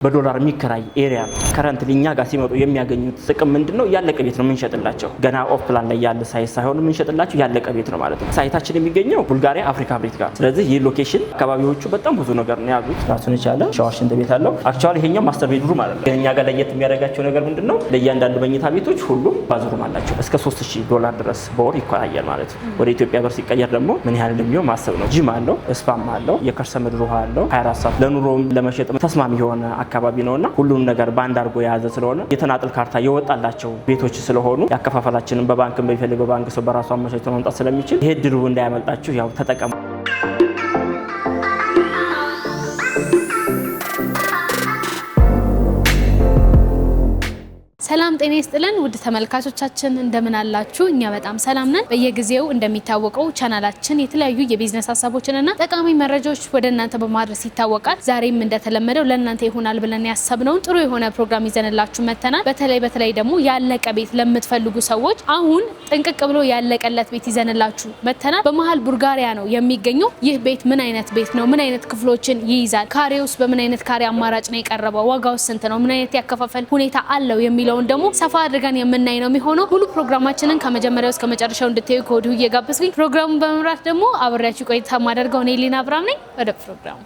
በዶላር የሚከራይ ኤሪያ ከረንት ሊኛ ጋር ሲመጡ የሚያገኙት ጥቅም ምንድነው? ያለቀ ቤት ነው የምንሸጥላቸው። ገና ኦፍ ፕላን ላይ ያለ ሳይት ሳይሆን የምንሸጥላቸው ያለቀ ቤት ነው ማለት ነው። ሳይታችን የሚገኘው ቡልጋሪያ አፍሪካ ህብረት ጋር። ስለዚህ ይህ ሎኬሽን አካባቢዎቹ በጣም ብዙ ነገር ነው ያሉት። ራሱን የቻለ ሻወር፣ ሽንት ቤት አለው። አክቹአሊ ይሄኛው ማስተር ቤድሩም ማለት ነው። እኛ ጋር ለየት የሚያደርጋቸው ነገር ምንድነው? ለእያንዳንዱ መኝታ ቤቶች ሁሉም ባዝሩም አላቸው። እስከ $3000 ድረስ በወር ይቆያል ማለት ነው። ወደ ኢትዮጵያ ብር ሲቀየር ደግሞ ምን ያህል እንደሚሆን ማሰብ ነው። ጂም አለው፣ ስፓም አለው፣ የከርሰ ምድር ውሃ አለው። 24 ሰዓት ለኑሮም ለመሸጥ ተስማሚ የሆነ አካባቢ ነውና ሁሉም ነገር ባንድ አድርጎ የያዘ ስለሆነ የተናጥል ካርታ የወጣላቸው ቤቶች ስለሆኑ ያከፋፈላችንን በባንክም በሚፈልገው ባንክ ሰው በራሱ አመቻችቶ ማምጣት ስለሚችል ይሄ ድሉ እንዳያመልጣችሁ ያው ተጠቀሙ። ሰላም ጤና ይስጥልን ውድ ተመልካቾቻችን እንደምን አላችሁ? እኛ በጣም ሰላም ነን። በየጊዜው እንደሚታወቀው ቻናላችን የተለያዩ የቢዝነስ ሀሳቦችንና ጠቃሚ መረጃዎች ወደ እናንተ በማድረስ ይታወቃል። ዛሬም እንደተለመደው ለእናንተ ይሆናል ብለን ያሰብነውን ጥሩ የሆነ ፕሮግራም ይዘንላችሁ መተናል። በተለይ ደግሞ ያለቀ ቤት ለምትፈልጉ ሰዎች አሁን ጥንቅቅ ብሎ ያለቀለት ቤት ይዘንላችሁ መተናል። በመሃል ቡልጋሪያ ነው የሚገኘው። ይህ ቤት ምን አይነት ቤት ነው? ምን አይነት ክፍሎችን ይይዛል? ካሬውስ በምን አይነት ካሬ አማራጭ ነው የቀረበው? ዋጋው ስንት ነው? ምን አይነት ያከፋፈል ሁኔታ አለው የሚለው ደግሞ ሰፋ አድርገን የምናይ ነው የሚሆነው። ሙሉ ፕሮግራማችንን ከመጀመሪያው እስከ መጨረሻው እንድታዩ ከወዲሁ እየጋበዝኩኝ ፕሮግራሙን በመምራት ደግሞ አብሬያችሁ ቆይታ ማደርገው እኔ ሊና አብራም ነኝ። ወደ ፕሮግራሙ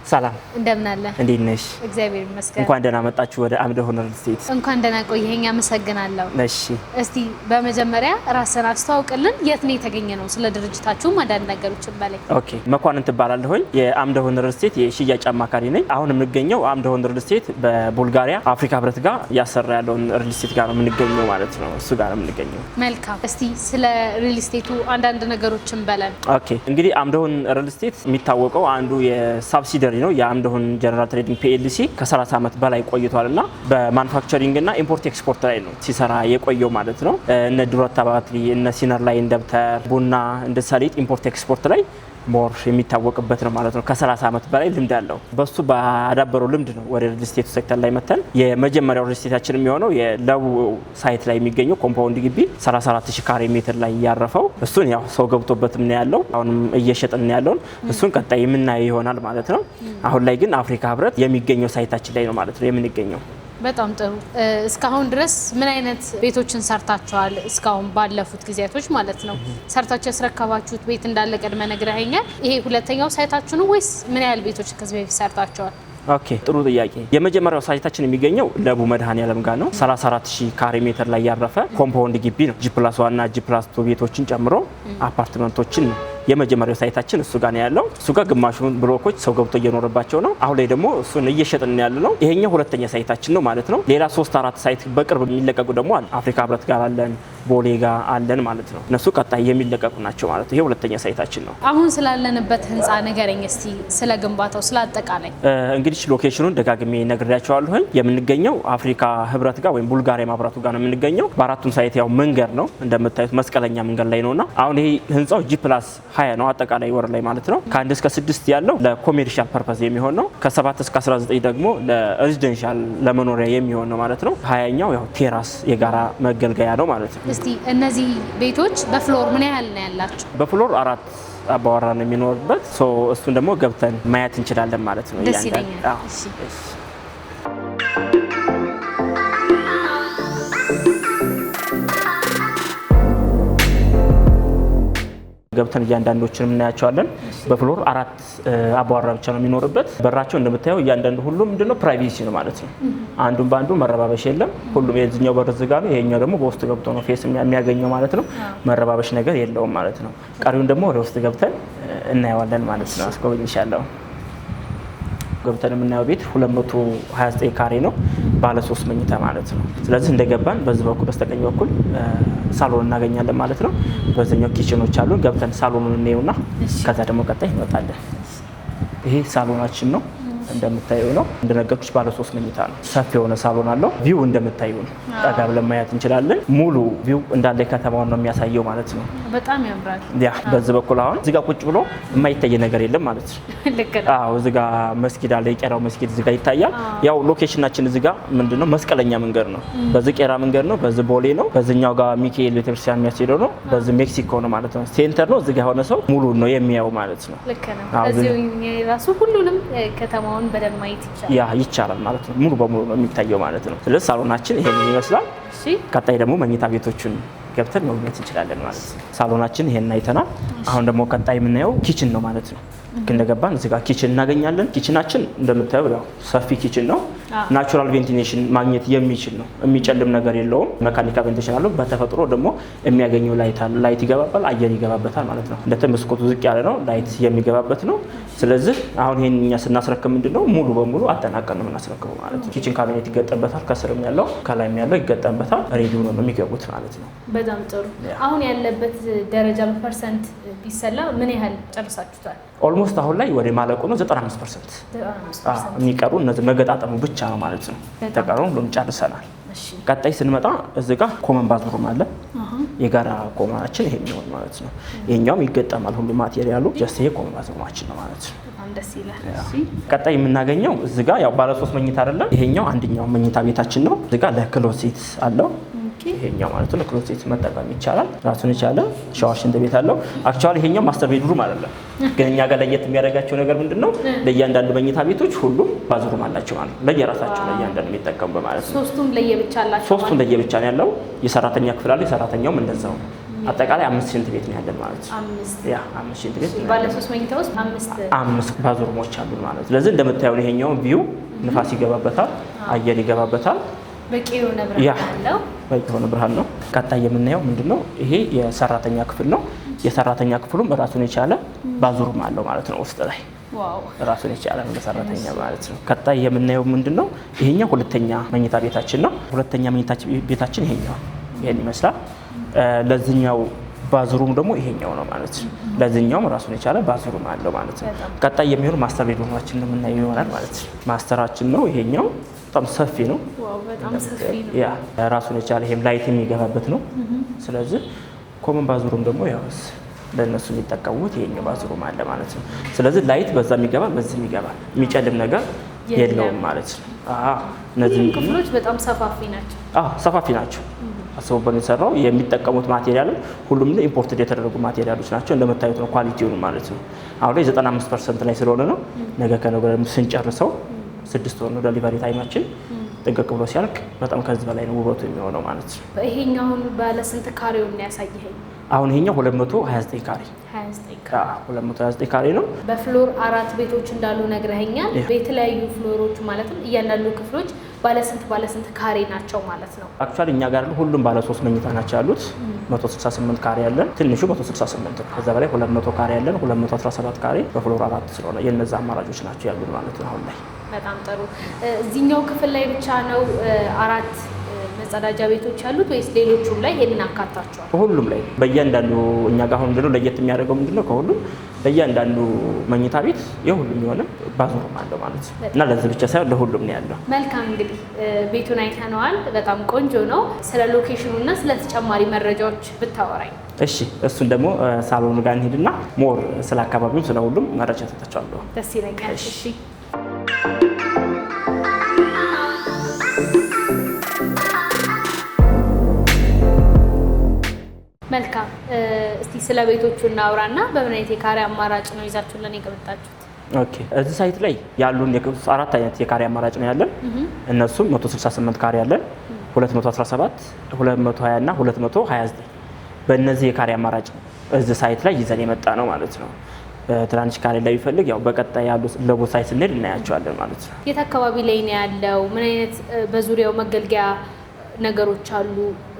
ሰላም እንደምን አለ? እንዴት ነሽ? እግዚአብሔር ይመስገን። እንኳን ደህና መጣችሁ ወደ አምደሆን ሪል ስቴት። እንኳን ደህና ቆየኸኝ። አመሰግናለሁ። እሺ፣ እስቲ በመጀመሪያ ራስን አስተዋውቅልን። የት ነው የተገኘ ነው? ስለ ድርጅታችሁ አንዳንድ ነገሮችን በላይ። ኦኬ፣ መኳንን ትባላለሁኝ። የአምደሆን ሪል ስቴት የሽያጭ አማካሪ ነኝ። አሁን የምንገኘው አምደሆን ሪል ስቴት በቡልጋሪያ አፍሪካ ህብረት ጋር እያሰራ ያለውን ሪል ስቴት ጋር ነው የምንገኘው ማለት ነው። እሱ ጋር ነው የምንገኘው። መልካም። እስቲ ስለ ሪል ስቴቱ አንዳንድ ነገሮችን በለን። ኦኬ፣ እንግዲህ አምደሆን ሪል ስቴት የሚታወቀው አንዱ የሳብሲደሪ ነው የአምደሆን ጀነራል ትሬዲንግ ፒኤልሲ ከ30 ዓመት በላይ ቆይቷልና በማኑፋክቸሪንግ እና ኢምፖርት ኤክስፖርት ላይ ነው ሲሰራ የቆየው ማለት ነው። እነ ዱራታ ባትሪ፣ እነ ሲነር ላይ እንደብተር፣ ቡና፣ እንደ ሰሊጥ ኢምፖርት ኤክስፖርት ላይ ሞር የሚታወቅበት ነው ማለት ነው። ከ30 ዓመት በላይ ልምድ አለው። በሱ ባዳበረው ልምድ ነው ወደ ሪል ስቴቱ ሴክተር ላይ መተን የመጀመሪያው ሪል ስቴታችን የሚሆነው የለቡ ሳይት ላይ የሚገኘው ኮምፓውንድ ግቢ 34000 ካሬ ሜትር ላይ ያረፈው እሱን ያው ሰው ገብቶበት ምን ያለው አሁንም እየሸጥን ያለውን እሱን ቀጣይ የምናየው ይሆናል ማለት ነው። አሁን ላይ ግን አፍሪካ ህብረት የሚገኘው ሳይታችን ላይ ነው ማለት ነው የምንገኘው። በጣም ጥሩ። እስካሁን ድረስ ምን አይነት ቤቶችን ሰርታችኋል? እስካሁን ባለፉት ጊዜያቶች ማለት ነው ሰርታችሁ ያስረከባችሁት ቤት እንዳለ ቀድመ ነግረኸኛል። ይሄ ሁለተኛው ሳይታችሁ ነው ወይስ ምን ያህል ቤቶች ከዚህ በፊት ሰርታችኋል? ኦኬ፣ ጥሩ ጥያቄ። የመጀመሪያው ሳይታችን የሚገኘው ለቡ መድኃኔዓለም ጋር ነው። 34000 ካሬ ሜትር ላይ ያረፈ ኮምፓውንድ ግቢ ነው። ጂ+1 እና ጂ+2 ቤቶችን ጨምሮ አፓርትመንቶችን ነው የመጀመሪያው ሳይታችን እሱ ጋር ነው ያለው። እሱ ጋር ግማሹን ብሎኮች ሰው ገብቶ እየኖረባቸው ነው። አሁን ላይ ደግሞ እሱን እየሸጥን ያለ ነው። ይሄኛው ሁለተኛ ሳይታችን ነው ማለት ነው። ሌላ 3-4 ሳይት በቅርብ የሚለቀቁ ደግሞ አለ። አፍሪካ ህብረት ጋር አለን፣ ቦሌ ጋር አለን ማለት ነው። እነሱ ቀጣይ የሚለቀቁ ናቸው ማለት ነው። ይሄ ሁለተኛ ሳይታችን ነው። አሁን ስላለንበት ህንፃ ንገረኝ እስቲ፣ ስለ ግንባታው፣ ስለ አጠቃላይ። እንግዲህ ሎኬሽኑን ደጋግሜ ነግሬያቸዋለሁ። የምንገኘው አፍሪካ ህብረት ጋር ወይም ቡልጋሪያ ማብራቱ ጋር ነው የምንገኘው። በአራቱም ሳይት ያው መንገድ ነው እንደምታዩት፣ መስቀለኛ መንገድ ላይ ነውና አሁን ይሄ ህንፃው G+20 ነው አጠቃላይ ወር ላይ ማለት ነው። ከ1 እስከ 6 ያለው ለኮሜርሻል ፐርፐዝ የሚሆን ነው። ከ7 እስከ 19 ደግሞ ለሬዚደንሻል ለመኖሪያ የሚሆን ነው ማለት ነው። 20ኛው ያው ቴራስ የጋራ መገልገያ ነው ማለት ነው። እስቲ እነዚህ ቤቶች በፍሎር ምን ያህል ነው ያላቸው? በፍሎር 4 አባወራ ነው የሚኖርበት። እሱን ደግሞ ገብተን ማየት እንችላለን ማለት ነው። ደስ ይለኛል። እሺ ገብተን እያንዳንዶችን እናያቸዋለን። በፍሎር 4 አባወራ ብቻ ነው የሚኖርበት። በራቸው እንደምታየው እያንዳንዱ ሁሉም ምንድነው ፕራይቬሲ ነው ማለት ነው። አንዱን በአንዱ መረባበሽ የለም። ሁሉም የዚህኛው በር ዝጋ ነው፣ ይሄኛው ደግሞ በውስጥ ገብቶ ነው ፌስ የሚያገኘው ማለት ነው። መረባበሽ ነገር የለውም ማለት ነው። ቀሪውን ደግሞ ወደ ውስጥ ገብተን እናየዋለን ማለት ነው። አስጎብኝሻለሁ። ገብተን የምናየው ቤት 229 ካሬ ነው፣ ባለ 3 መኝታ ማለት ነው። ስለዚህ እንደገባን በዚህ በኩል በስተቀኝ በኩል ሳሎን እናገኛለን ማለት ነው። በዚህኛው ኪችኖች አሉ። ገብተን ሳሎኑን እንየውና ከዛ ደግሞ ቀጣይ እንወጣለን። ይሄ ሳሎናችን ነው። እንደምታዩ ነው። እንደነገርኩሽ ባለ 3 መኝታ ነው። ሰፊ የሆነ ሳሎን አለው። ቪው እንደምታዩ ነው። ጠጋ ብለን ማየት እንችላለን። ሙሉ ቪው እንዳለ ከተማውን ነው የሚያሳየው ማለት ነው። በጣም ያምራል። ያ በዚህ በኩል አሁን እዚህ ጋር ቁጭ ብሎ የማይታይ ነገር የለም ማለት ነው። አዎ እዚህ ጋር መስጊድ አለ። የቄራው መስጊድ እዚህ ጋር ይታያል። ያው ሎኬሽናችን እዚህ ጋር ምንድነው መስቀለኛ መንገድ ነው። በዚህ ቄራ መንገድ ነው። በዚህ ቦሌ ነው። በዚህኛው ጋር ሚካኤል ቤተክርስቲያን የሚያስሄደው ነው። በዚህ ሜክሲኮ ነው ማለት ነው። ሴንተር ነው። እዚህ ጋር የሆነ ሰው ሙሉ ነው የሚያየው ማለት ነው። ልክ ነው። እዚህ ራሱ ሁሉንም ከተማውን በደንብ ማየት ይቻላል። ያ ይቻላል ማለት ነው። ሙሉ በሙሉ ነው የሚታየው ማለት ነው። ስለዚህ ሳሎናችን ይሄን ይመስላል። እሺ ቀጣይ ደግሞ መኝታ ቤቶችን ገብተን መጎብኘት እንችላለን ማለት ነው። ሳሎናችን ይሄን አይተናል። አሁን ደግሞ ቀጣይ የምናየው ኪችን ነው ማለት ነው። እንደገባን እዚህ ጋር ኪችን እናገኛለን። ኪችናችን እንደምታየው ያው ሰፊ ኪችን ነው። ናቹራል ቬንቲሌሽን ማግኘት የሚችል ነው። የሚጨልም ነገር የለውም። መካኒካል ቬንቲሌሽን አለው። በተፈጥሮ ደግሞ የሚያገኘው ላይት አለ። ላይት ይገባባል፣ አየር ይገባበታል ማለት ነው። እንደ መስኮቱ ዝቅ ያለ ነው፣ ላይት የሚገባበት ነው። ስለዚህ አሁን ይሄን እኛ ስናስረክብ ምንድነው ሙሉ በሙሉ አጠናቀን ነው የምናስረክበው ማለት ነው። ኪችን ካቢኔት ይገጠምበታል። ከስርም ያለው ከላይም ያለው ይገጠምበታል። ሬዲ ሆኖ ነው የሚገቡት ማለት ነው። በጣም ጥሩ። አሁን ያለበት ደረጃ በፐርሰንት ቢሰላ ምን ያህል ጨርሳችሁታል? ኦልሞስት አሁን ላይ ወደ ማለቁ ነው። 95% የሚቀሩ እነዚህ መገጣጠሙ ብቻ ነው ማለት ነው። ተቀረው ሁሉም ጨርሰናል። ቀጣይ ስንመጣ እዚህ ጋር ኮመን ባዝሩም አለ። የጋራ ኮመናችን ይሄ ነው ማለት ነው። ይሄኛውም ይገጠማል ሁሉ ማቴሪያሉ ጀስት ይሄ ኮመን ባዝሩማችን ነው ማለት ነው። በጣም ደስ ይላል። ቀጣይ የምናገኘው እዚህ ጋር ያው ባለ 3 መኝታ አይደለም። ይሄኛው አንደኛው መኝታ ቤታችን ነው። እዚህ ጋር ለክሎሴት አለው። ይሄኛው ማለት ነው ክሎሴት መጠቀም ይቻላል። ራሱን የቻለ ሻወር ሽንት ቤት አለው። አክቹአሊ ይሄኛው ማስተር ቤድሩም አይደለም፣ ግን እኛ ጋር ለየት የሚያደርጋቸው ነገር ምንድነው ለእያንዳንዱ መኝታ ቤቶች ሁሉም ባዝሩም አላቸው ማለት ነው። ለየራሳቸው ለእያንዳንዱ የሚጠቀሙ በማለት ነው። ሶስቱም ለየብቻ አላቸው። ሶስቱም ለየብቻ ነው ያለው። የሰራተኛ ክፍል አለ። የሰራተኛውም እንደዛው ነው። አጠቃላይ 5 ሽንት ቤት ነው ያለን ማለት ነው። 5 ሽንት ቤት ባለ 3 መኝታ ውስጥ 5 ባዝሩሞች አሉ ማለት ነው። ስለዚህ እንደምታየው ይሄኛው ቪው ንፋስ ይገባበታል፣ አየር ይገባበታል። በቂ የሆነ ብርሃን አለው። በቂ የሆነ ብርሃን ነው። ቀጣይ የምናየው ምንድነው ይሄ የሰራተኛ ክፍል ነው። የሰራተኛ ክፍሉም ራሱን የቻለ ባዝሩም አለው ማለት ነው። ውስጥ ላይ ዋው ራሱን የቻለ ለሰራተኛ ማለት ነው። ቀጣይ የምናየው ምንድነው ይሄኛው ሁለተኛ መኝታ ቤታችን ነው። ሁለተኛ መኝታ ቤታችን ይሄኛው ይሄን ይመስላል። ለዚህኛው ባዝሩም ደግሞ ይሄኛው ነው ማለት ነው። ለዚህኛውም ራሱን የቻለ ባዝሩም አለው ማለት ነው። ቀጣይ የሚሆነው ማስተር ቤድሩማችን ነው የምናየው ይሆናል ማለት ነው። ማስተራችን ነው ይሄኛው በጣም ሰፊ ነው። ዋው በጣም ሰፊ ነው። ያ ራሱን የቻለ ይሄም ላይት የሚገባበት ነው። ስለዚህ ኮመን ባዝሩም ደግሞ ያው ለነሱ የሚጠቀሙት ይሄኛው ባዝሩም አለ ማለት ነው። ስለዚህ ላይት በዛም ይገባል፣ በዚህም ይገባል። የሚጨልም ነገር የለውም ማለት ነው። እነዚህ ክፍሎች በጣም ሰፋፊ ናቸው። ሰፋፊ ናቸው። አስበው የተሰራው የሚጠቀሙት ማቴሪያልም ሁሉም ኢምፖርትድ የተደረጉ ማቴሪያሎች ናቸው። እንደምታዩት ነው ኳሊቲው ማለት ነው። አሁን ላይ 95% ላይ ስለሆነ ነው። ነገ ከነገ ስንጨርሰው 6 ወር ነው ዴሊቨሪ ታይማችን። ጥንቅቅ ብሎ ሲያልቅ በጣም ከዚህ በላይ ነው ውበቱ የሚሆነው ማለት ነው። ይሄኛውን ባለ ስንት ካሬው ነው ያሳየኸኝ? አሁን ይሄኛው 229 ካሬ 229 ካሬ ነው። በፍሎር 4 ቤቶች እንዳሉ ነግረኸኛል። በተለያዩ ፍሎሮች ማለትም እያንዳንዱ ክፍሎች ባለ ስንት ካሬ ናቸው ማለት ነው? አክቹአሊ እኛ ጋር ሁሉም ባለ 3 መኝታ ናቸው ያሉት። 168 ካሬ ያለን፣ ትንሹ 168 ነው። ከዛ በላይ 200 ካሬ ያለን፣ 217 ካሬ በፍሎር 4 ስለሆነ የነዛ አማራጮች ናቸው ያሉት ማለት ነው አሁን ላይ። በጣም ጥሩ። እዚህኛው ክፍል ላይ ብቻ ነው 4 መጸዳጃ ቤቶች ያሉት ወይስ ሌሎቹም ላይ ይሄንን አካታቸዋል? ሁሉም ላይ በእያንዳንዱ እኛ ጋር አሁን ምንድነው ለየት የሚያደርገው ምንድነው ከሁሉም በእያንዳንዱ መኝታ ቤት የሁሉም የሆነ ባዝሩም አለው ማለት ነው። እና ለዚህ ብቻ ሳይሆን ለሁሉም ነው ያለው። መልካም እንግዲህ ቤቱን አይተነዋል። በጣም ቆንጆ ነው። ስለ ሎኬሽኑ እና ስለ ተጨማሪ መረጃዎች ብታወራኝ። እሺ እሱን ደግሞ ሳሎኑ ጋር እንሂድና ሞር ስለ አካባቢው ስለ ሁሉም መረጃ ሰጣቸዋለሁ። ደስ ይለኛል። እሺ መልካም። እስቲ ስለ ቤቶቹ እናውራና በምን አይነት የካሬ አማራጭ ነው ይዛችሁልን የገበጣችሁት? ኦኬ እዚህ ሳይት ላይ ያሉን 4 አይነት የካሬ አማራጭ ነው ያለን። እነሱም 168 ካሬ ያለን፣ 217፣ 220 እና 229 በእነዚህ የካሬ አማራጭ እዚህ ሳይት ላይ ይዘን የመጣ ነው ማለት ነው። ትናንሽ ካሬ ላይ ቢፈልግ ያው በቀጣይ ያሉ ለቦ ሳይት ስንሄድ እናያቸዋለን ማለት ነው። የት አካባቢ ላይ ነው ያለው? ምን አይነት በዙሪያው መገልገያ ነገሮች አሉ?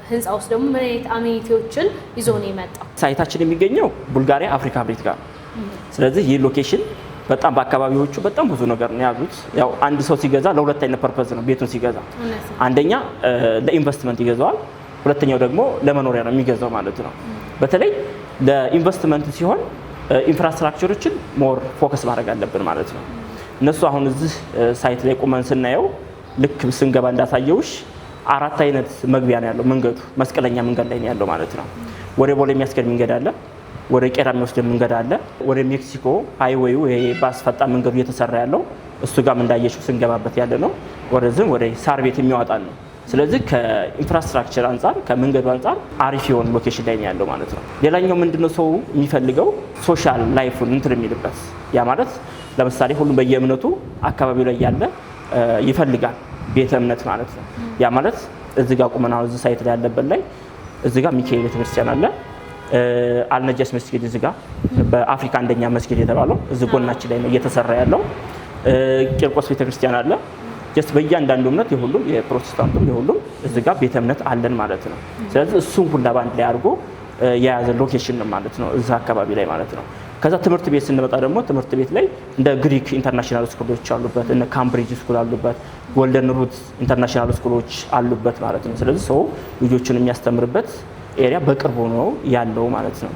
ህንፃ ውስጥ ደግሞ ምን አይነት አሜኒቲዎችን ይዞ ነው የመጣው? ሳይታችን የሚገኘው ቡልጋሪያ አፍሪካ ህብረት ጋር። ስለዚህ ይህ ሎኬሽን በጣም በአካባቢዎቹ በጣም ብዙ ነገር ነው ያሉት። ያው አንድ ሰው ሲገዛ ለሁለት አይነት ፐርፐዝ ነው ቤቱን ሲገዛ። አንደኛ ለኢንቨስትመንት ይገዛዋል፣ ሁለተኛው ደግሞ ለመኖሪያ ነው የሚገዛው ማለት ነው። በተለይ ለኢንቨስትመንት ሲሆን ኢንፍራስትራክቸሮችን ሞር ፎከስ ማድረግ አለብን ማለት ነው። እነሱ አሁን እዚህ ሳይት ላይ ቆመን ስናየው ልክ ስንገባ እንዳሳየውሽ 4 አይነት መግቢያ ነው ያለው። መንገዱ መስቀለኛ መንገድ ላይ ነው ያለው ማለት ነው። ወደ ቦሌ የሚያስገድ መንገድ አለ፣ ወደ ቄራ የሚወስድ መንገድ አለ፣ ወደ ሜክሲኮ ሃይዌዩ ባስ ፈጣን መንገዱ እየተሰራ ያለው እሱ ጋርም እንዳየሽው ስንገባበት ያለ ነው። ወደዚህም ወደ ሳር ቤት የሚያወጣ ነው። ስለዚህ ከኢንፍራስትራክቸር አንጻር ከመንገዱ አንጻር አሪፍ የሆነ ሎኬሽን ላይ ነው ያለው ማለት ነው። ሌላኛው ምንድነው ሰው የሚፈልገው ሶሻል ላይፉን እንትን የሚልበት ያ ማለት ለምሳሌ ሁሉም በየእምነቱ አካባቢው ላይ ያለ ይፈልጋል ቤተ እምነት ማለት ነው። ያ ማለት እዚህ ጋር ቁመና እዚህ ሳይት ላይ ያለበት ላይ እዚህ ጋር ሚካኤል ቤተክርስቲያን አለ፣ አልነጃስ መስጊድ እዚህ ጋር በአፍሪካ አንደኛ መስጊድ የተባለው እዚህ ጎናችን ላይ ነው እየተሰራ ያለው። ቂርቆስ ቤተክርስቲያን አለ። ጀስት በእያንዳንዱ እምነት የሁሉም የፕሮቴስታንቱም የሁሉም እዚህ ጋር ቤተ እምነት አለን ማለት ነው። ስለዚህ እሱን ሁላ ባንድ ላይ አድርጎ የያዘ ሎኬሽን ነው ማለት ነው እዛ አካባቢ ላይ ማለት ነው። ከዛ ትምህርት ቤት ስንመጣ ደግሞ ትምህርት ቤት ላይ እንደ ግሪክ ኢንተርናሽናል ስኩሎች አሉበት፣ እነ ካምብሪጅ ስኩል አሉበት፣ ጎልደን ሩት ኢንተርናሽናል ስኩሎች አሉበት ማለት ነው። ስለዚህ ሰው ልጆችን የሚያስተምርበት ኤሪያ በቅርቡ ነው ያለው ማለት ነው።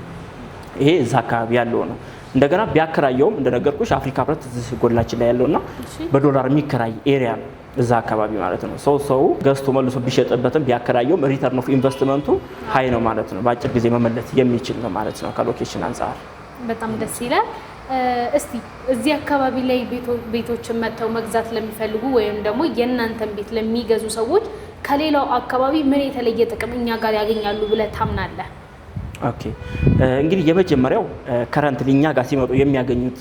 ይሄ እዛ አካባቢ ያለው ነው። እንደገና ቢያከራየውም እንደነገርኩሽ አፍሪካ ህብረት እዚህ ጎላችን ላይ ያለውና በዶላር የሚከራይ ኤሪያ ነው እዛ አካባቢ ማለት ነው። ሰው ገዝቶ መልሶ ቢሸጥበትም ቢያከራየውም ሪተርን ኦፍ ኢንቨስትመንቱ ሀይ ነው ማለት ነው። በአጭር ጊዜ መመለስ የሚችል ነው ማለት ነው ከሎኬሽን አንጻር። በጣም ደስ ይላል። እስቲ እዚህ አካባቢ ላይ ቤቶችን መጥተው መግዛት ለሚፈልጉ ወይም ደግሞ የእናንተን ቤት ለሚገዙ ሰዎች ከሌላው አካባቢ ምን የተለየ ጥቅም እኛ ጋር ያገኛሉ ብለህ ታምናለህ? ኦኬ እንግዲህ የመጀመሪያው ከረንት እኛ ጋር ሲመጡ የሚያገኙት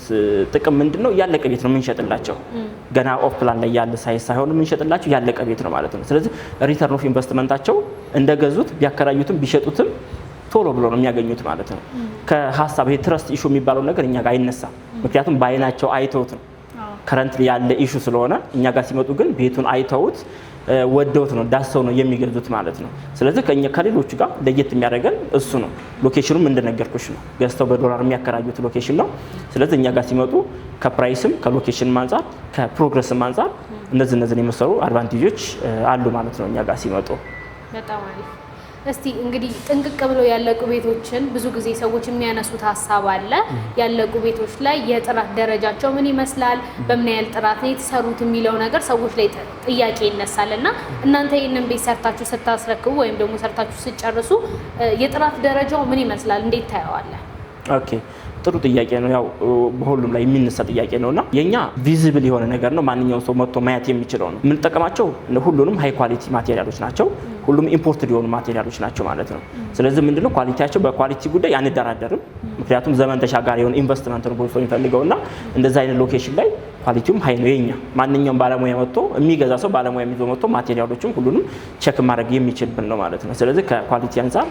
ጥቅም ምንድነው? ያለቀ ቤት ነው የምንሸጥላቸው። ገና ኦፍ ፕላን ላይ ያለ ሳይዝ ሳይሆን የምንሸጥላቸው ያለቀ ቤት ነው ማለት ነው። ስለዚህ ሪተርን ኦፍ ኢንቨስትመንታቸው እንደገዙት ቢያከራዩትም ቢሸጡትም ቶሎ ብሎ ነው የሚያገኙት ማለት ነው። ከሀሳብ ይሄ ትረስት ኢሹ የሚባለው ነገር እኛ ጋር አይነሳም። ምክንያቱም በአይናቸው አይተውት ነው ከረንት ያለ ኢሹ ስለሆነ እኛ ጋር ሲመጡ ግን ቤቱን አይተውት ወደውት ነው ዳሰው ነው የሚገዙት ማለት ነው። ስለዚህ ከሌሎቹ ጋር ለየት የሚያደርገን እሱ ነው። ሎኬሽኑም እንደነገርኩሽ ነው፣ ገዝተው በዶላር የሚያከራዩት ሎኬሽን ነው። ስለዚህ እኛ ጋር ሲመጡ ከፕራይስም ከሎኬሽንም አንጻር ከፕሮግረስም አንጻር እነዚህን የመሰሉ አድቫንቴጆች አሉ ማለት ነው እኛ ጋር ሲመጡ። በጣም አሪፍ። እስቲ እንግዲህ ጥንቅቅ ብለው ያለቁ ቤቶችን ብዙ ጊዜ ሰዎች የሚያነሱት ሀሳብ አለ። ያለቁ ቤቶች ላይ የጥራት ደረጃቸው ምን ይመስላል፣ በምን ያህል ጥራት ነው የተሰሩት የሚለው ነገር ሰዎች ላይ ጥያቄ ይነሳል እና እናንተ ይህንን ቤት ሰርታችሁ ስታስረክቡ ወይም ደግሞ ሰርታችሁ ስጨርሱ የጥራት ደረጃው ምን ይመስላል፣ እንዴት ታየዋለህ? ኦኬ ጥሩ ጥያቄ ነው። ያው በሁሉም ላይ የሚነሳ ጥያቄ ነውና የኛ ቪዚብል የሆነ ነገር ነው። ማንኛውም ሰው መጥቶ ማየት የሚችለው ነው። የምንጠቀማቸው ሁሉንም ሃይ ኳሊቲ ማቴሪያሎች ናቸው። ሁሉም ኢምፖርትድ የሆኑ ማቴሪያሎች ናቸው ማለት ነው። ስለዚህ ምንድነው ኳሊቲያቸው በኳሊቲ ጉዳይ አንደራደርም። ምክንያቱም ዘመን ተሻጋሪ የሆነ ኢንቨስትመንት ነው ብሎ የሚፈልገውና እንደዛ አይነት ሎኬሽን ላይ ኳሊቲውም ሃይ ነው የኛ። ማንኛውም ባለሙያ መጥቶ የሚገዛ ሰው ባለሙያ ይዞ መጥቶ ማቴሪያሎቹም ሁሉንም ቼክ ማድረግ የሚችልብን ነው ማለት ነው። ስለዚህ ከኳሊቲ አንፃር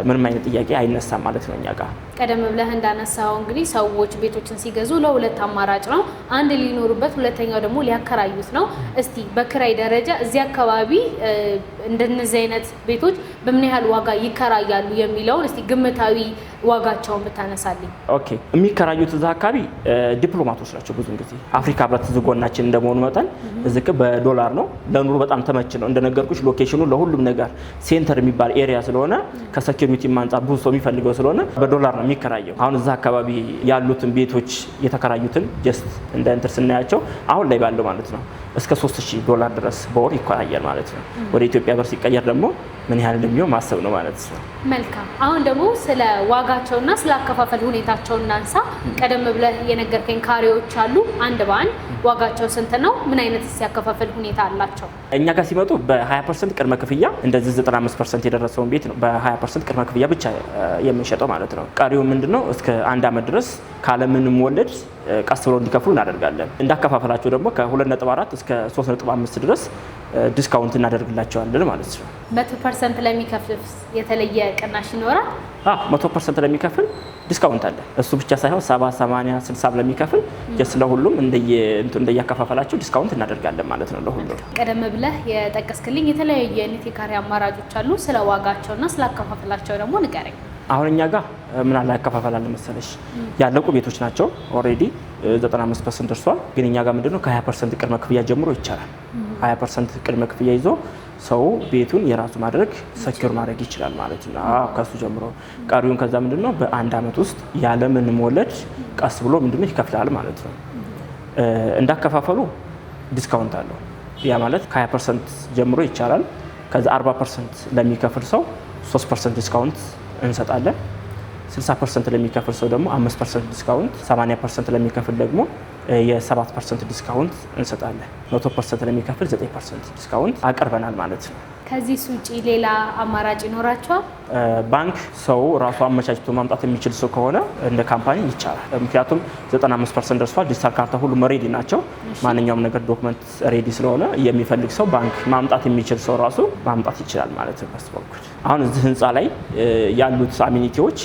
ምንም አይነት ጥያቄ አይነሳም ማለት ነው እኛ ጋር። ቀደም ብለህ እንዳነሳው እንግዲህ ሰዎች ቤቶችን ሲገዙ ለሁለት አማራጭ ነው። አንድ ሊኖሩበት፣ ሁለተኛው ደግሞ ሊያከራዩት ነው። እስቲ በክራይ ደረጃ እዚህ አካባቢ እንደነዚህ አይነት ቤቶች በምን ያህል ዋጋ ይከራያሉ የሚለውን እስቲ ግምታዊ ዋጋቸውን ብታነሳልኝ። ኦኬ የሚከራዩት እዛ አካባቢ ዲፕሎማቶች ናቸው። ብዙን ጊዜ አፍሪካ ህብረት ዝጎናችን እንደመሆኑ መጠን እዚህ በዶላር ነው። ለኑሮ በጣም ተመች ነው። እንደነገርኩሽ ሎኬሽኑ ለሁሉም ነገር ሴንተር የሚባል ኤሪያ ስለሆነ ከሴኩሪቲ አንጻር ብዙ ሰው የሚፈልገው ስለሆነ በዶላር ነው የሚከራየው። አሁን እዛ አካባቢ ያሉትን ቤቶች የተከራዩትን ጀስት እንደ እንትን ስናያቸው አሁን ላይ ባለው ማለት ነው እስከ $3000 ድረስ በወር ይከራያል ማለት ነው። ወደ ኢትዮጵያ ብር ሲቀየር ደግሞ ምን ያህል እንደሚሆን ማሰብ ነው ማለት ነው። መልካም። አሁን ደግሞ ስለ ዋጋቸውና ስለ አከፋፈል ሁኔታቸው እናንሳ። ቀደም ብለህ የነገርከኝ ካሬዎች አሉ። አንድ በአንድ ዋጋቸው ስንት ነው? ምን አይነት ያከፋፈል ሁኔታ አላቸው? እኛ ጋር ሲመጡ በ20% ቅድመ ክፍያ እንደዚህ 95% የደረሰውን ቤት ነው በ20% ቅድመ ክፍያ ብቻ የምንሸጠው ማለት ነው። ቀሪው ምንድነው እስከ 1 ዓመት ድረስ ካለምንም ወለድ ቀስ ብሎ እንዲከፍሉ እናደርጋለን። እንዳከፋፈላቸው ደግሞ ከ2.4 እስከ 3.5 ድረስ ዲስካውንት እናደርግላቸዋለን ማለት ነው። 100% ለሚከፍል የተለየ ቅናሽ ይኖራል? 100% ለሚከፍል ዲስካውንት አለ። እሱ ብቻ ሳይሆን 70፣ 80፣ 60 ለሚከፍል ለሁሉም እንደያከፋፈላቸው ዲስካውንት እናደርጋለን ማለት ነው ለሁሉም። ቀደም ብለህ የጠቀስክልኝ የተለያዩ አይነት የካሬ አማራጮች አሉ። ስለ ዋጋቸውና ስለ አከፋፈላቸው ደግሞ ንገረኝ። አሁን እኛ ጋር ምን አለ ያከፋፈላል መሰለሽ፣ ያለቁ ቤቶች ናቸው። ኦሬዲ 95% ደርሷል። ግን እኛ ጋር ምንድነው ከ20% ቅድመ ክፍያ ጀምሮ ይቻላል። 20% ቅድመ ክፍያ ይዞ ሰው ቤቱን የራሱ ማድረግ ሰኪዩር ማድረግ ይችላል ማለት ነው። ከሱ ጀምሮ ቀሪውን ከዛ ምንድነው በ1 ዓመት ውስጥ ያለ ምንም ወለድ ቀስ ብሎ ምንድነው ይከፍላል ማለት ነው። እንዳከፋፈሉ ዲስካውንት አለው። ያ ማለት ከ20% ጀምሮ ይቻላል። ከዛ 40% ለሚከፍል ሰው 3% ዲስካውንት እንሰጣለን። 60% ለሚከፍል ሰው ደግሞ 5% ዲስካውንት፣ 80% ለሚከፍል ደግሞ የ7% ዲስካውንት እንሰጣለን። 100% ለሚከፍል 9% ዲስካውንት አቅርበናል ማለት ነው። ከዚህ ውጪ ሌላ አማራጭ ይኖራቸዋል? ባንክ ሰው ራሱ አመቻችቶ ማምጣት የሚችል ሰው ከሆነ እንደ ካምፓኒ ይቻላል። ምክንያቱም 95% ደርሷል። ዲጂታል ካርታ ሁሉም ሬዲ ናቸው። ማንኛውም ነገር ዶክመንት ሬዲ ስለሆነ የሚፈልግ ሰው ባንክ ማምጣት የሚችል ሰው ራሱ ማምጣት ይችላል ማለት ነው። በስበኩል አሁን እዚህ ህንፃ ላይ ያሉት አሚኒቲዎች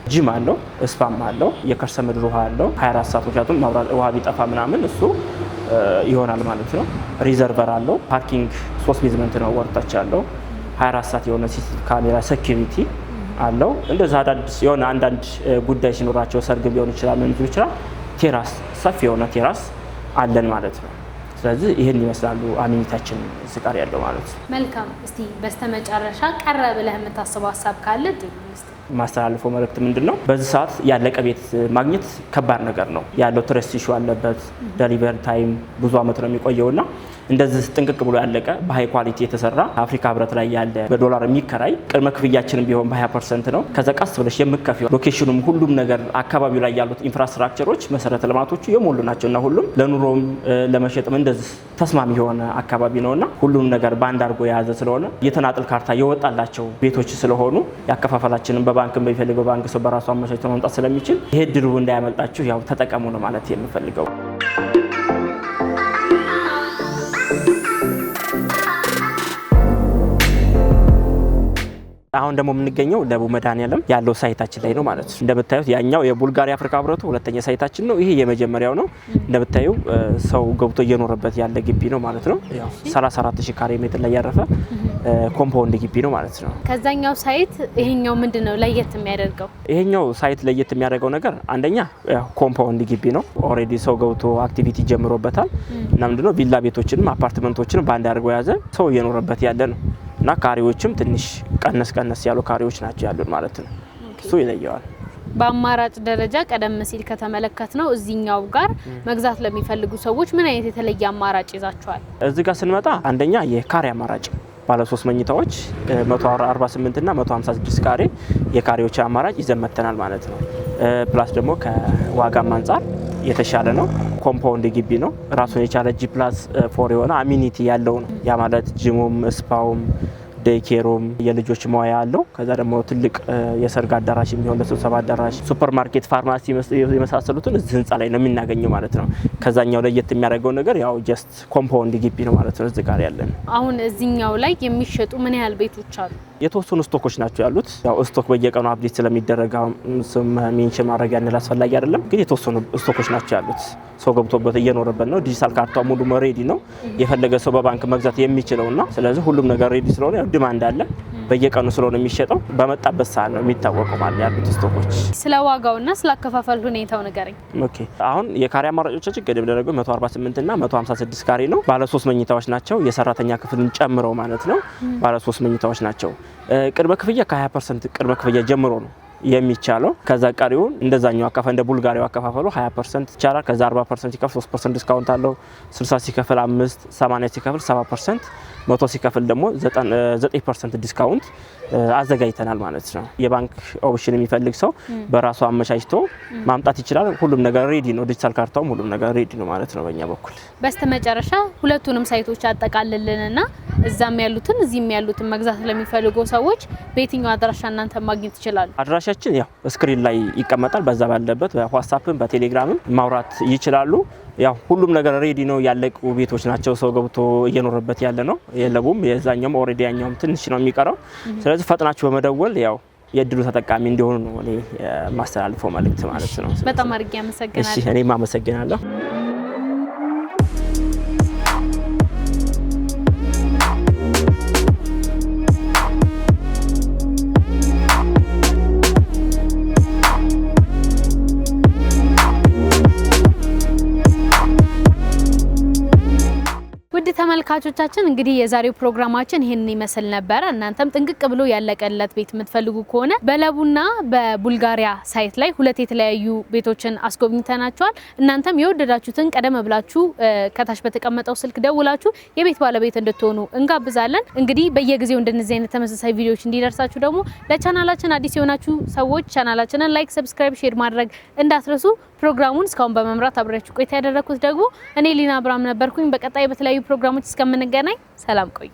ጂም አለው፣ ስፓም አለው፣ የከርሰ ምድር ውሃ አለው 24 ሰዓት። ምክንያቱም ውሃ ቢጠፋ ምናምን እሱ ይሆናል ማለት ነው። ሪዘርቨር አለው። ፓርኪንግ 3 ቤዝመንት ነው ወርታች ያለው 24 ሰዓት የሆነ ሲሲቲቪ ካሜራ ሴኩሪቲ አለው። እንደዛ አዳዲስ የሆነ አንዳንድ ጉዳይ ሲኖራቸው ሰርግ ሊሆን ይችላል፣ ምን ሊሆን ይችላል፣ ቴራስ ሰፊ የሆነ ቴራስ አለን ማለት ነው። ስለዚህ ይሄን ይመስላሉ አሚኒታችን እዚህ ጋር ያለው ማለት ነው። መልካም። እስቲ በስተመጨረሻ ቀረ ብለህ የምታስበው ሀሳብ ካለ ማስተላለፈው መልእክት ምንድነው? በዚህ ሰዓት ያለቀ ቤት ማግኘት ከባድ ነገር ነው ያለው። ትረስት ኢሹ አለበት። ዴሊቨሪ ታይም ብዙ አመት ነው የሚቆየውና እንደዚህ ጥንቅቅ ብሎ ያለቀ በሃይ ኳሊቲ የተሰራ አፍሪካ ህብረት ላይ ያለ በዶላር የሚከራይ ቅድመ ክፍያችንም ቢሆን በ20% ነው። ከዛ ቀስ ብለሽ የምትከፊው ሎኬሽኑም ሁሉም ነገር አካባቢው ላይ ያሉት ኢንፍራስትራክቸሮች መሰረተ ልማቶቹ የሞሉ ናቸውና ሁሉም ለኑሮም ለመሸጥም እንደዚህ ተስማሚ የሆነ አካባቢ ነውና ሁሉም ነገር ባንድ አድርጎ የያዘ ስለሆነ የተናጥል ካርታ የወጣላቸው ቤቶች ስለሆኑ ያከፋፈላችንን በባንክም በሚፈልግ በባንክ ሰው በራሱ አመቻችቶ ማምጣት ስለሚችል ይሄ ድሉ እንዳያመልጣችሁ ያው ተጠቀሙ ነው ማለት የምፈልገው። አሁን ደግሞ የምንገኘው ለቡ መድኃኔዓለም ያለው ሳይታችን ላይ ነው ማለት ነው። እንደምታዩት ያኛው የቡልጋሪያ አፍሪካ ህብረቱ ሁለተኛ ሳይታችን ነው። ይሄ የመጀመሪያው ነው። እንደምታዩ ሰው ገብቶ እየኖረበት ያለ ግቢ ነው ማለት ነው። ያው 34000 ካሬ ሜትር ላይ ያረፈ ኮምፓውንድ ግቢ ነው ማለት ነው። ከዛኛው ሳይት ይሄኛው ምንድነው ለየት የሚያደርገው? ይሄኛው ሳይት ለየት የሚያደርገው ነገር አንደኛ ኮምፓውንድ ግቢ ነው። ኦሬዲ ሰው ገብቶ አክቲቪቲ ጀምሮበታል እና ምንድነው ቪላ ቤቶችንም አፓርትመንቶችንም ባንድ አድርጎ ያዘ ሰው እየኖረበት ያለ ነው እና ካሬዎችም ትንሽ ቀነስ ያሉ ካሬዎች ናቸው ያሉት ማለት ነው። እሱ ይለየዋል። በአማራጭ ደረጃ ቀደም ሲል ከተመለከት ነው እዚህኛው ጋር መግዛት ለሚፈልጉ ሰዎች ምን አይነት የተለየ አማራጭ ይዛቸዋል? እዚህ ጋር ስንመጣ አንደኛ የካሬ አማራጭ ባለ 3 መኝታዎች 148 እና 156 ካሬ የካሬዎች አማራጭ ይዘን መጥተናል ማለት ነው። ፕላስ ደግሞ ከዋጋም አንጻር የተሻለ ነው። ኮምፓውንድ ግቢ ነው። ራሱን የቻለ G+4 የሆነ አሚኒቲ ያለው ነው። ያ ማለት ጂሙም ስፓውም ዴይኬሩም የልጆች መዋያ አለው። ከዛ ደግሞ ትልቅ የሰርግ አዳራሽ የሚሆን ለስብሰባ አዳራሽ፣ ሱፐርማርኬት፣ ፋርማሲ የመሳሰሉትን እዚህ ህንፃ ላይ ነው የምናገኘው ማለት ነው። ከዛኛው ለየት የሚያደርገው ነገር ያው ጀስት ኮምፓውንድ ግቢ ነው ማለት ነው እዚህ ጋር ያለን። አሁን እዚህኛው ላይ የሚሸጡ ምን ያህል ቤቶች አሉ? የተወሰኑ ስቶኮች ናቸው ያሉት። ያው ስቶክ በየቀኑ አፕዴት ስለሚደረግ ስም ሜንሽን ማድረግ ያንል አስፈላጊ አይደለም፣ ግን የተወሰኑ ስቶኮች ናቸው ያሉት። ሰው ገብቶበት እየኖረበት ነው። ዲጂታል ካርታ ሙሉ ሬዲ ነው። የፈለገ ሰው በባንክ መግዛት የሚችለውና ስለዚህ ሁሉም ነገር ሬዲ ስለሆነ ያው ዲማንድ አለ። በየቀኑ ስለሆነ የሚሸጠው በመጣበት ሰዓት ነው የሚታወቀው ማለት ያሉት ስቶኮች። ስለ ዋጋውና ስለ አከፋፈል ሁኔታው ንገረኝ። ኦኬ አሁን የካሬ አማራጮቻችን ገደብ ደረገው 148 እና 156 ካሬ ነው። ባለ 3 መኝታዎች ናቸው። የሰራተኛ ክፍልን ጨምረው ማለት ነው። ባለ 3 መኝታዎች ናቸው። ቅድመ ክፍያ ከ20% ቅድመ ክፍያ ጀምሮ ነው የሚቻለው። ከዛ ቀሪውን እንደዛኛው አካፋ እንደ ቡልጋሪያው አከፋፈሉ 20% ይቻላል። ከዛ 40% ሲከፍል 3% ዲስካውንት አለው። 60 ሲከፍል 5፣ 80 ሲከፍል 7%፣ 100 ሲከፍል ደግሞ 9% ዲስካውንት አዘጋጅተናል ማለት ነው። የባንክ ኦፕሽን የሚፈልግ ሰው በራሱ አመቻችቶ ማምጣት ይችላል። ሁሉም ነገር ሬዲ ነው። ዲጂታል ካርታውም ሁሉም ነገር ሬዲ ነው ማለት ነው በእኛ በኩል። በስተመጨረሻ ሁለቱንም ሳይቶች አጠቃልልንና እዛም ያሉትን እዚህም ያሉትን መግዛት ለሚፈልጉ ሰዎች በየትኛው አድራሻ እናንተ ማግኘት ይችላሉ? አድራሻችን ያው ስክሪን ላይ ይቀመጣል። በዛ ባለበት በዋትስአፕም በቴሌግራምም ማውራት ይችላሉ። ያው ሁሉም ነገር ሬዲ ነው። ያለቁ ቤቶች ናቸው። ሰው ገብቶ እየኖረበት ያለ ነው። የለቡም የዛኛውም ኦሬዲ ያኛውም ትንሽ ነው የሚቀረው። ስለዚህ ፈጥናችሁ በመደወል ያው የድሉ ተጠቃሚ እንዲሆኑ ነው እኔ ማስተላልፈው መልእክት ማለት ነው። በጣም አድርጌ አመሰግናለሁ። እሺ እኔም አመሰግናለሁ። ተመልካቾቻችን እንግዲህ የዛሬው ፕሮግራማችን ይሄን ይመስል ነበር። እናንተም ጥንቅቅ ብሎ ያለቀለት ቤት የምትፈልጉ ከሆነ በለቡና በቡልጋሪያ ሳይት ላይ ሁለት የተለያዩ ቤቶችን አስጎብኝተናቸዋል። እናንተም የወደዳችሁትን ቀደም ብላችሁ ከታች በተቀመጠው ስልክ ደውላችሁ የቤት ባለቤት እንድትሆኑ እንጋብዛለን። እንግዲህ በየጊዜው እንደነዚህ አይነት ተመሳሳይ ቪዲዮዎች እንዲደርሳችሁ ደግሞ ለቻናላችን አዲስ የሆናችሁ ሰዎች ቻናላችንን ላይክ፣ ሰብስክራይብ፣ ሼር ማድረግ እንዳትረሱ። ፕሮግራሙን እስካሁን በመምራት አብራችሁ ቆይታ ያደረኩት ደግሞ እኔ ሊና አብራም ነበርኩኝ። በቀጣይ በተለያዩ ፕሮግራሞች እስከምንገናኝ ሰላም ቆዩ።